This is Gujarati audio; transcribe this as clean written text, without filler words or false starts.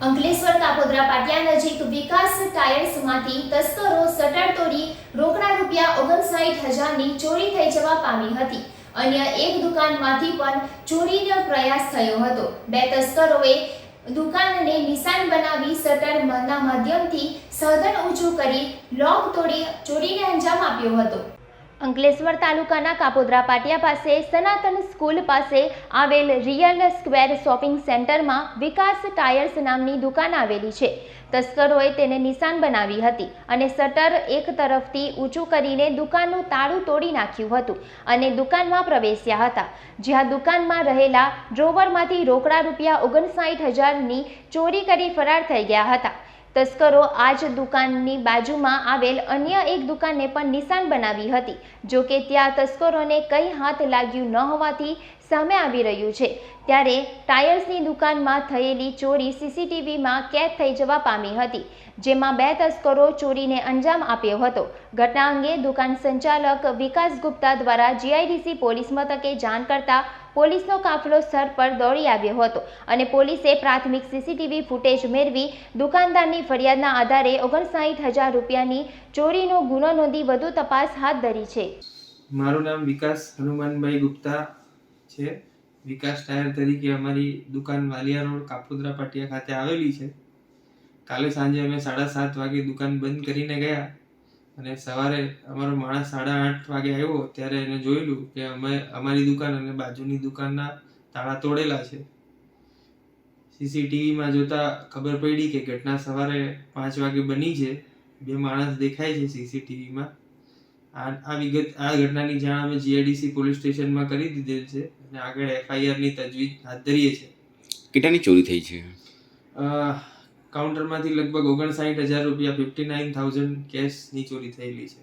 અંકલેશ્વર કાપોદ્રા પાટિયા નજીક વિકાસ ટાયર્સમાંથી તસ્કરો શટર તોડી રોકડા ₹59,000ની ચોરી થઈ જવા પામી હતી. અન્ય એક દુકાનમાંથી પણ ચોરીનો પ્રયાસ થયો હતો. બે તસ્કરોએ દુકાનને નિશાન બનાવી શટરના માધ્યમથી સાધન ઊંચું કરી લોક તોડી ચોરીને અંજામ આપ્યો હતો. અંકલેશ્વર તાલુકાના કાપોદ્રા પાટિયા પાસે સનાતન સ્કૂલ પાસે આવેલ રિયલ સ્ક્વેર શોપિંગ સેન્ટરમાં વિકાસ ટાયર્સ નામની દુકાન આવેલી છે. તસ્કરોએ તેને નિશાન બનાવી હતી અને શટર એક તરફથી ઊંચું કરીને દુકાનનું તાળું તોડી નાખ્યું હતું અને દુકાનમાં પ્રવેશ્યા હતા, જ્યાં દુકાનમાં રહેલા ડ્રોવરમાંથી રોકડા ₹59,000ની ચોરી કરી ફરાર થઈ ગયા હતા. તસ્કરો આ જ દુકાનની બાજુમાં આવેલ અન્ય એક દુકાનને પણ નિશાન બનાવી હતી. જો કે ત્યાં તસ્કરોને કંઈ હાથ લાગ્યું ન હોવાથી સામે આવી રહ્યું છે. ત્યારે ટાયર્સની દુકાનમાં થયેલી ચોરી સીસીટીવીમાં કેદ થઈ જવા પામી હતી, જેમાં બે તસ્કરો ચોરીને અંજામ આપ્યો હતો. ઘટના અંગે દુકાન સંચાલક વિકાસ ગુપ્તા દ્વારા જીઆઈડીસી પોલીસ મથકે જાણ કરતા પોલીસનો કાફલો સ્થળ પર દોડી આવ્યો હતો અને પોલીસે પ્રાથમિક સીસીટીવી ફૂટેજ મેળવી દુકાનદારની ફરિયાદના આધારે ₹59,000ની ચોરીનો ગુનો નોંધી વધુ તપાસ હાથ ધરી છે. મારું નામ વિકાસ હનુમાનભાઈ ગુપ્તા છે. વિકાસ ટાયર તરીકે અમારી દુકાન વાલિયા રોડ કાપોદ્રા પાટિયા ખાતે આવેલી છે. કાલે સાંજે અમે 7:30 વાગે દુકાન બંધ કરીને ગયા અને સવારે અમારો માણસ 8:30 વાગે આવ્યો ત્યારે એને જોયેલું કે અમારી દુકાન અને બાજુની દુકાનના તાળા તોડેલા છે. સીસીટીવીમાં જોતા ખબર પડી કે ઘટના સવારે 5 વાગે બની છે. બે માણસ દેખાય છે સીસીટીવીમાં. આ ઘટનાની જાણ અમે જીઆઈડીસી પોલીસ સ્ટેશનમાં કરી દીધેલ છે અને આગળ એફઆઈઆરની તજવીજ હાથ ધરીએ છીએ. કેટલાની ચોરી થઈ છે? કાઉન્ટરમાંથી લગભગ ₹59,000 59,000 કેશની ચોરી થયેલી છે.